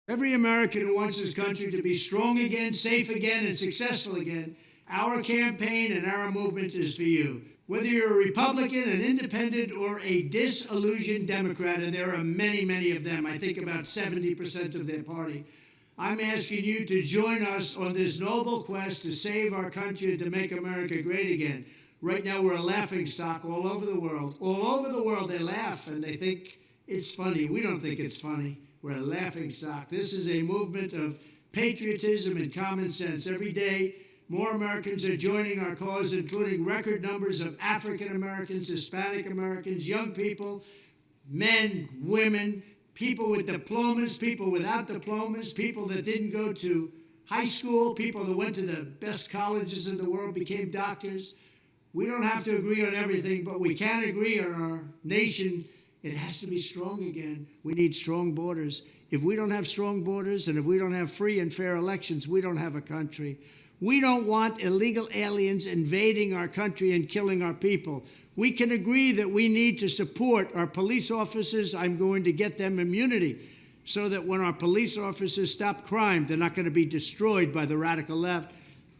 Every American who wants his country to be strong again, safe again, and successful again, our campaign and our movement is for you. Whether you're a Republican, an independent, or a disillusioned Democrat, and there are many, many of them, I think about 70% of their party, I'm asking you to join us on this noble quest to save our country and to make America great again. Right now, we're a laughingstock all over the world. All over the world, they laugh and they think it's funny. We don't think it's funny. We're a laughingstock. This is a movement of patriotism and common sense. Every day, more Americans are joining our cause, including record numbers of African Americans, Hispanic Americans, young people, men, women, people with diplomas, people without diplomas, people that didn't go to high school, people that went to the best colleges in the world, became doctors. We don't have to agree on everything, but we can agree on our nation. It has to be strong again. We need strong borders. If we don't have strong borders and if we don't have free and fair elections, we don't have a country. We don't want illegal aliens invading our country and killing our people. We can agree that we need to support our police officers. I'm going to get them immunity so that when our police officers stop crime, they're not going to be destroyed by the radical left,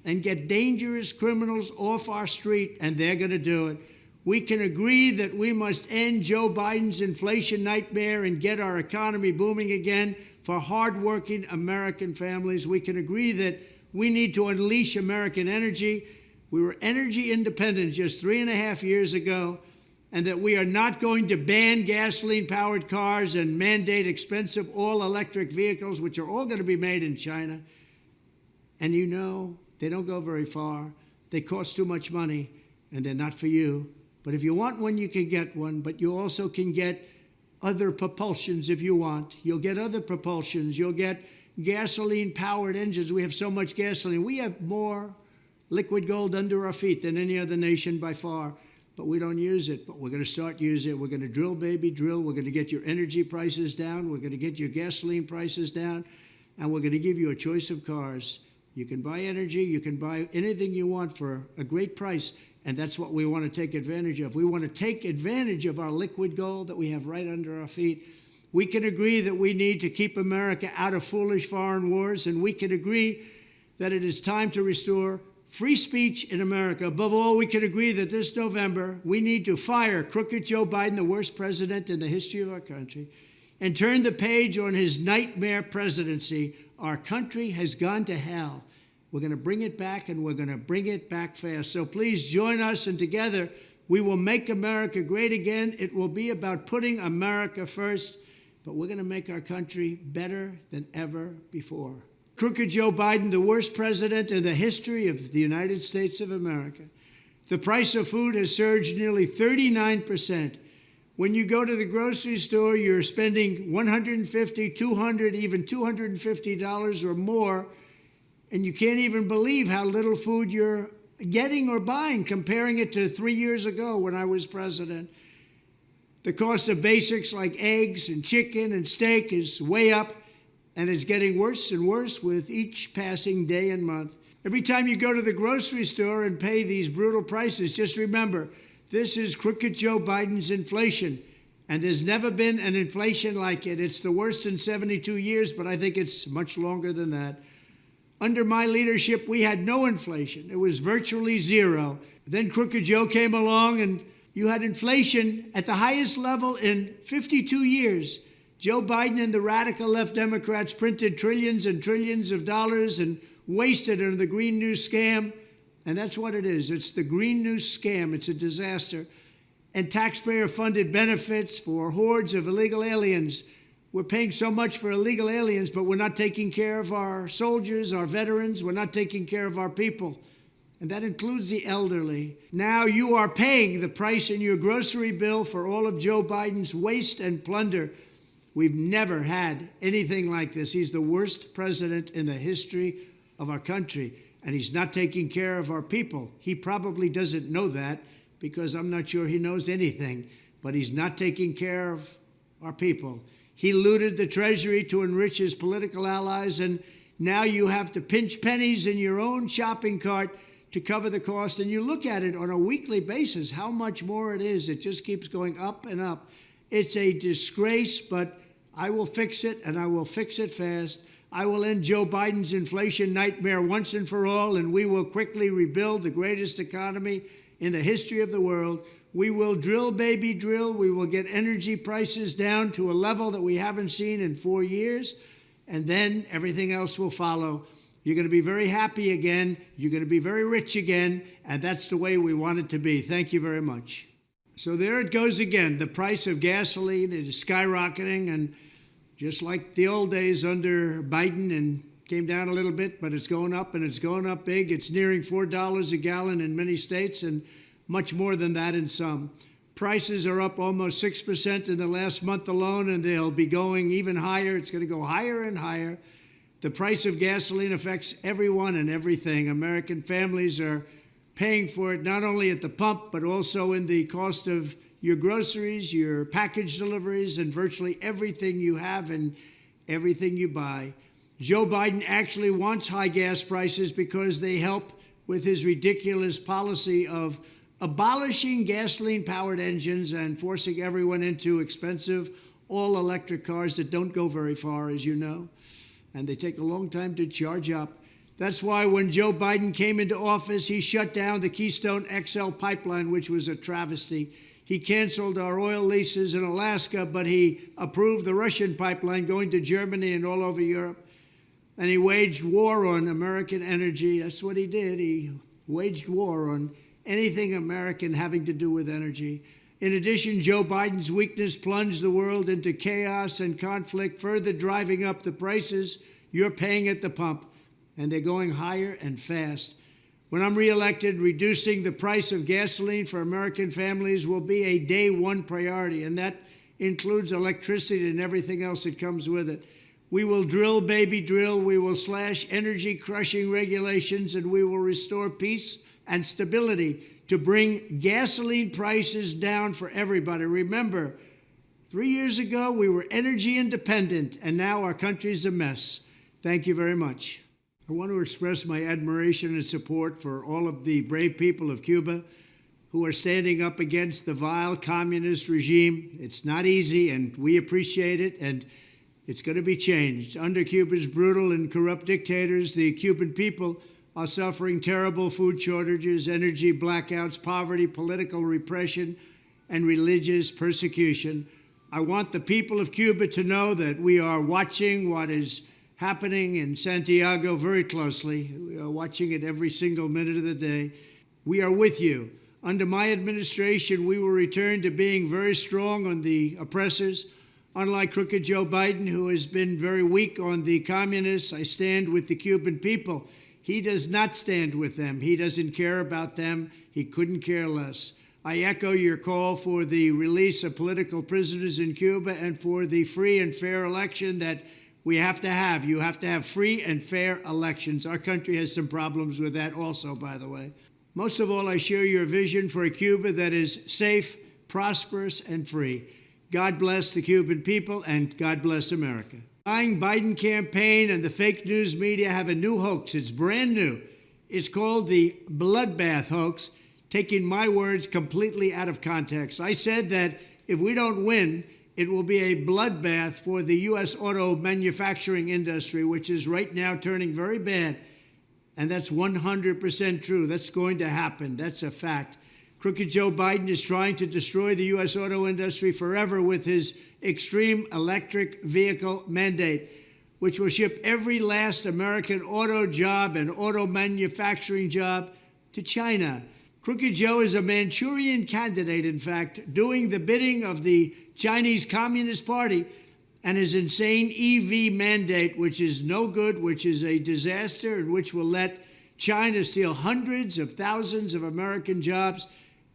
and get dangerous criminals off our street, and they're going to do it. We can agree that we must end Joe Biden's inflation nightmare and get our economy booming again for hardworking American families. We can agree that we need to unleash American energy. We were energy independent just 3.5 years ago, and that we are not going to ban gasoline-powered cars and mandate expensive all-electric vehicles, which are all going to be made in China. And you know, they don't go very far. They cost too much money, and they're not for you. But if you want one, you can get one, but you also can get other propulsions if you want. You'll get other propulsions. You'll get gasoline-powered engines. We have so much gasoline. We have more liquid gold under our feet than any other nation by far, but we don't use it. But we're going to start using it. We're going to drill, baby, drill. We're going to get your energy prices down. We're going to get your gasoline prices down, and we're going to give you a choice of cars. You can buy energy. You can buy anything you want for a great price, and that's what we want to take advantage of. We want to take advantage of our liquid gold that we have right under our feet. We can agree that we need to keep America out of foolish foreign wars, and we can agree that it is time to restore free speech in America. Above all, we can agree that this November, we need to fire crooked Joe Biden, the worst president in the history of our country, and turn the page on his nightmare presidency. Our country has gone to hell. We're going to bring it back, and we're going to bring it back fast. So please join us, and together we will make America great again. It will be about putting America first, but we're going to make our country better than ever before. Crooked Joe Biden, the worst president in the history of the United States of America. The price of food has surged nearly 39%. When you go to the grocery store, you're spending $150, $200, even $250 or more, and you can't even believe how little food you're getting or buying, comparing it to 3 years ago when I was president. The cost of basics like eggs and chicken and steak is way up, and it's getting worse and worse with each passing day and month. Every time you go to the grocery store and pay these brutal prices, just remember, this is crooked Joe Biden's inflation, and there's never been an inflation like it. It's the worst in 72 years, but I think it's much longer than that. Under my leadership, we had no inflation. It was virtually zero. Then crooked Joe came along, and you had inflation at the highest level in 52 years. Joe Biden and the radical left Democrats printed trillions and trillions of dollars and wasted it on the Green New Scam. And that's what it is. It's the Green New Scam. It's a disaster. And taxpayer-funded benefits for hordes of illegal aliens. We're paying so much for illegal aliens, but we're not taking care of our soldiers, our veterans. We're not taking care of our people. And that includes the elderly. Now you are paying the price in your grocery bill for all of Joe Biden's waste and plunder. We've never had anything like this. He's the worst president in the history of our country, and he's not taking care of our people. He probably doesn't know that because I'm not sure he knows anything, but he's not taking care of our people. He looted the Treasury to enrich his political allies, and now you have to pinch pennies in your own shopping cart to cover the cost. And you look at it on a weekly basis, how much more it is. It just keeps going up and up. It's a disgrace, but I will fix it, and I will fix it fast. I will end Joe Biden's inflation nightmare once and for all, and we will quickly rebuild the greatest economy in the history of the world. We will drill, baby, drill. We will get energy prices down to a level that we haven't seen in 4 years, and then everything else will follow. You're going to be very happy again. You're going to be very rich again, and that's the way we want it to be. Thank you very much. So there it goes again. The price of gasoline is skyrocketing, and just like the old days under Biden, and came down a little bit, but it's going up, and it's going up big. It's nearing $4 a gallon in many states, and much more than that in some. Prices are up almost 6% in the last month alone, and they'll be going even higher. It's going to go higher and higher. The price of gasoline affects everyone and everything. American families are paying for it not only at the pump, but also in the cost of your groceries, your package deliveries, and virtually everything you have and everything you buy. Joe Biden actually wants high gas prices because they help with his ridiculous policy of abolishing gasoline-powered engines and forcing everyone into expensive all-electric cars that don't go very far, as you know, and they take a long time to charge up. That's why when Joe Biden came into office, he shut down the Keystone XL pipeline, which was a travesty. He canceled our oil leases in Alaska, but he approved the Russian pipeline going to Germany and all over Europe. And he waged war on American energy. That's what he did. He waged war on anything American having to do with energy. In addition, Joe Biden's weakness plunged the world into chaos and conflict, further driving up the prices you're paying at the pump. And they're going higher and fast. When I'm reelected, reducing the price of gasoline for American families will be a day one priority, and that includes electricity and everything else that comes with it. We will drill, baby, drill. We will slash energy-crushing regulations, and we will restore peace and stability to bring gasoline prices down for everybody. Remember, 3 years ago, we were energy independent, and now our country's a mess. Thank you very much. I want to express my admiration and support for all of the brave people of Cuba who are standing up against the vile communist regime. It's not easy, and we appreciate it, and it's going to be changed. Under Cuba's brutal and corrupt dictators, the Cuban people are suffering terrible food shortages, energy blackouts, poverty, political repression, and religious persecution. I want the people of Cuba to know that we are watching what is happening in Santiago very closely. We are watching it every single minute of the day. We are with you. Under my administration, we will return to being very strong on the oppressors. Unlike crooked Joe Biden, who has been very weak on the communists, I stand with the Cuban people. He does not stand with them. He doesn't care about them. He couldn't care less. I echo your call for the release of political prisoners in Cuba and for the free and fair election that we have to have. You have to have free and fair elections. Our country has some problems with that also, by the way. Most of all, I share your vision for a Cuba that is safe, prosperous, and free. God bless the Cuban people, and God bless America. The lying Biden campaign and the fake news media have a new hoax. It's brand new. It's called the bloodbath hoax, taking my words completely out of context. I said that if we don't win, it will be a bloodbath for the U.S. auto manufacturing industry, which is right now turning very bad. And that's 100% true. That's going to happen. That's a fact. Crooked Joe Biden is trying to destroy the U.S. auto industry forever with his extreme electric vehicle mandate, which will ship every last American auto job and auto manufacturing job to China. Crooked Joe is a Manchurian candidate, in fact, doing the bidding of the Chinese Communist Party and his insane EV mandate, which is no good, which is a disaster, and which will let China steal hundreds of thousands of American jobs.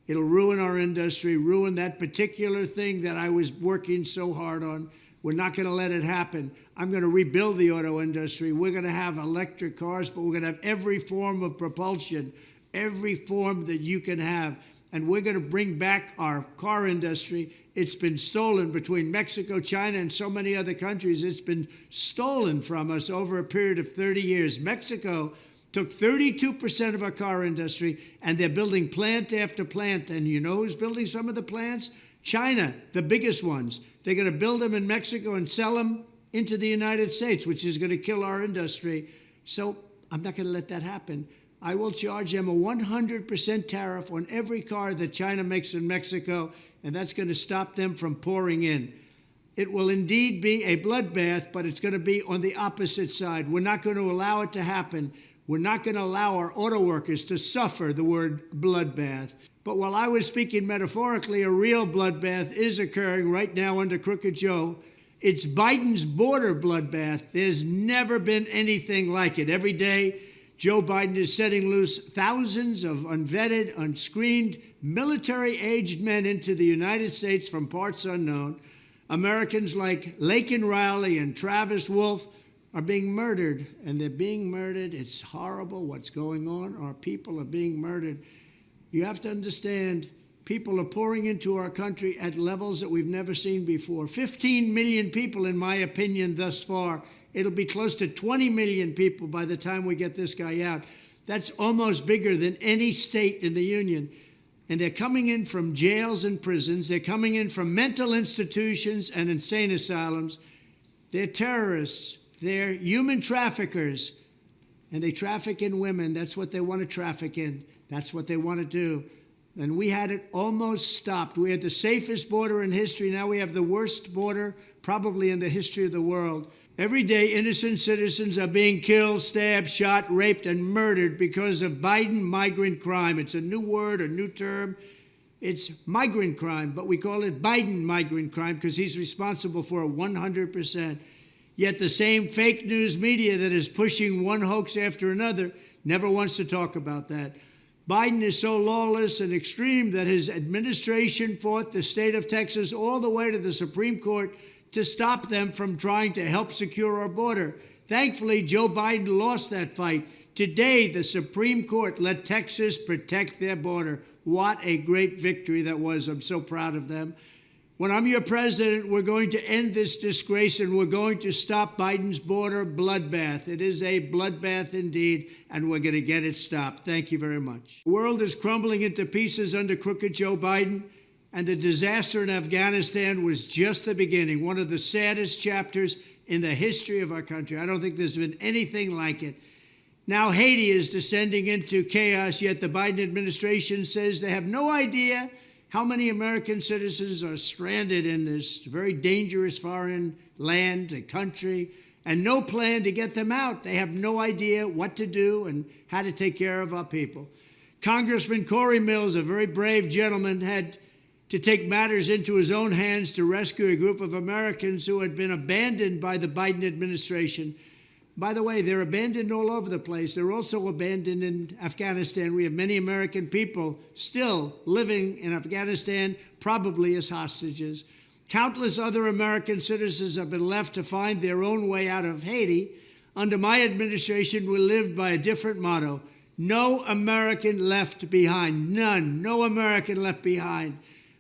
It'll ruin our industry, ruin that particular thing that I was working so hard on. We're not going to let it happen. I'm going to rebuild the auto industry. We're going to have electric cars, but we're going to have every form of propulsion, every form that you can have. And we're going to bring back our car industry. It's been stolen between Mexico, China, and so many other countries. It's been stolen from us over a period of 30 years. Mexico took 32% of our car industry, and they're building plant after plant. And you know who's building some of the plants? China, the biggest ones, they're going to build them in Mexico and sell them into the United States, which is going to kill our industry. So I'm not going to let that happen. I will charge them a 100% tariff on every car that China makes in Mexico, and that's going to stop them from pouring in. It will indeed be a bloodbath, but it's going to be on the opposite side. We're not going to allow it to happen. We're not going to allow our auto workers to suffer the word bloodbath. But while I was speaking metaphorically, a real bloodbath is occurring right now under Crooked Joe. It's Biden's border bloodbath. There's never been anything like it. Every day, Joe Biden is setting loose thousands of unvetted, unscreened, military-aged men into the United States from parts unknown. Americans like Laken Riley and Travis Wolfe are being murdered, and they're being murdered. It's horrible what's going on. Our people are being murdered. You have to understand, people are pouring into our country at levels that we've never seen before. 15 million people, in my opinion, thus far. It'll be close to 20 million people by the time we get this guy out. That's almost bigger than any state in the union. And they're coming in from jails and prisons. They're coming in from mental institutions and insane asylums. They're terrorists. They're human traffickers. And they traffic in women. That's what they want to traffic in. That's what they want to do. And we had it almost stopped. We had the safest border in history. Now we have the worst border probably in the history of the world. Every day, innocent citizens are being killed, stabbed, shot, raped, and murdered because of Biden migrant crime. It's a new word, a new term. It's migrant crime, but we call it Biden migrant crime because he's responsible for it 100%. Yet the same fake news media that is pushing one hoax after another never wants to talk about that. Biden is so lawless and extreme that his administration fought the state of Texas all the way to the Supreme Court to stop them from trying to help secure our border. Thankfully, Joe Biden lost that fight. Today, the Supreme Court let Texas protect their border. What a great victory that was. I'm so proud of them. When I'm your president, we're going to end this disgrace and we're going to stop Biden's border bloodbath. It is a bloodbath indeed, and we're going to get it stopped. Thank you very much. The world is crumbling into pieces under crooked Joe Biden. And the disaster in Afghanistan was just the beginning, one of the saddest chapters in the history of our country. I don't think there's been anything like it. Now Haiti is descending into chaos, yet the Biden administration says they have no idea how many American citizens are stranded in this very dangerous foreign land, a country, and no plan to get them out. They have no idea what to do and how to take care of our people. Congressman Corey Mills, a very brave gentleman, had to take matters into his own hands to rescue a group of Americans who had been abandoned by the Biden administration. By the way, they're abandoned all over the place. They're also abandoned in Afghanistan. We have many American people still living in Afghanistan, probably as hostages. Countless other American citizens have been left to find their own way out of Haiti. Under my administration, we lived by a different motto: no American left behind. None. No American left behind.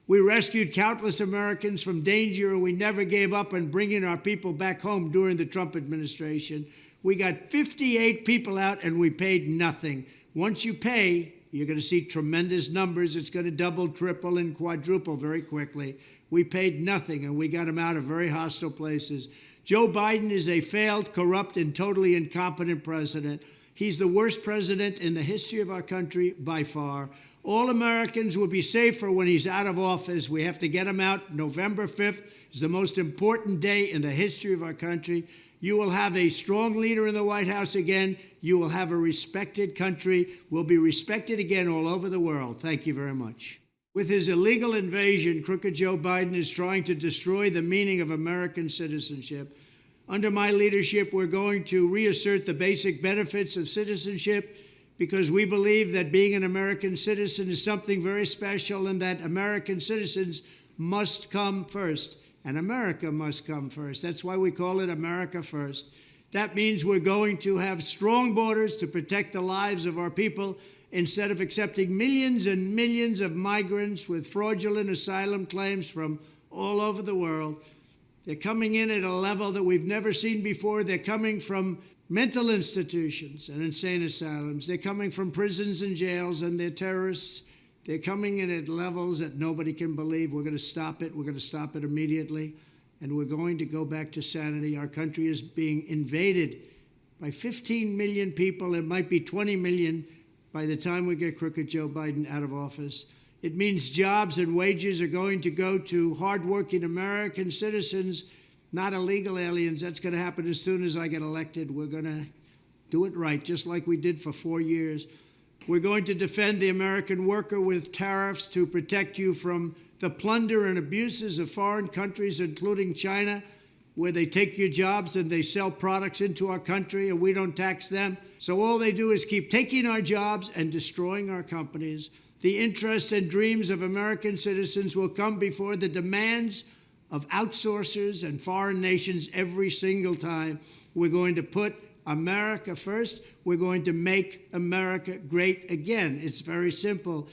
We rescued countless Americans from danger, and we never gave up on bringing our people back home during the Trump administration. We got 58 people out, and we paid nothing. Once you pay, you're going to see tremendous numbers. It's going to double, triple, and quadruple very quickly. We paid nothing, and we got them out of very hostile places. Joe Biden is a failed, corrupt, and totally incompetent president. He's the worst president in the history of our country by far. All Americans will be safer when he's out of office. We have to get him out. November 5th is the most important day in the history of our country. You will have a strong leader in the White House again. You will have a respected country. We'll be respected again all over the world. Thank you very much. With his illegal invasion, crooked Joe Biden is trying to destroy the meaning of American citizenship. Under my leadership, we're going to reassert the basic benefits of citizenship, because we believe that being an American citizen is something very special and that American citizens must come first, and America must come first. That's why we call it America First. That means we're going to have strong borders to protect the lives of our people instead of accepting millions and millions of migrants with fraudulent asylum claims from all over the world. They're coming in at a level that we've never seen before. They're coming from mental institutions and insane asylums. They're coming from prisons and jails, and they're terrorists. They're coming in at levels that nobody can believe. We're going to stop it. We're going to stop it immediately. And we're going to go back to sanity. Our country is being invaded by 15 million people. It might be 20 million by the time we get crooked Joe Biden out of office. It means jobs and wages are going to go to hardworking American citizens, not illegal aliens. That's going to happen as soon as I get elected. We're going to do it right, just like we did for 4 years. We're going to defend the American worker with tariffs to protect you from the plunder and abuses of foreign countries, including China, where they take your jobs and they sell products into our country and we don't tax them. So all they do is keep taking our jobs and destroying our companies. The interests and dreams of American citizens will come before the demands of outsourcers and foreign nations every single time. We're going to put America first. We're going to make America great again. It's very simple.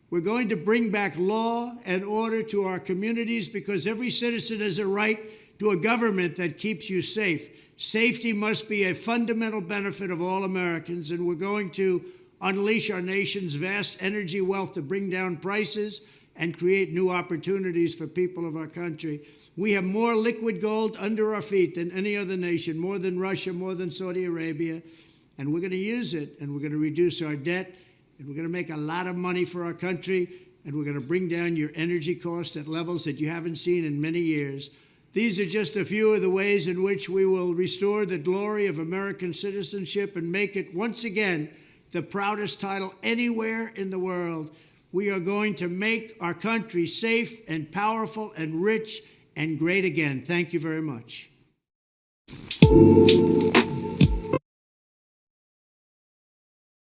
We're going to bring back law and order to our communities because every citizen has a right to a government that keeps you safe. Safety must be a fundamental benefit of all Americans, and we're going to unleash our nation's vast energy wealth to bring down prices and create new opportunities for people of our country. We have more liquid gold under our feet than any other nation, more than Russia, more than Saudi Arabia, and we're going to use it, and we're going to reduce our debt, and we're going to make a lot of money for our country, and we're going to bring down your energy costs at levels that you haven't seen in many years. These are just a few of the ways in which we will restore the glory of American citizenship and make it once again the proudest title anywhere in the world. We are going to make our country safe and powerful and rich and great again. Thank you very much.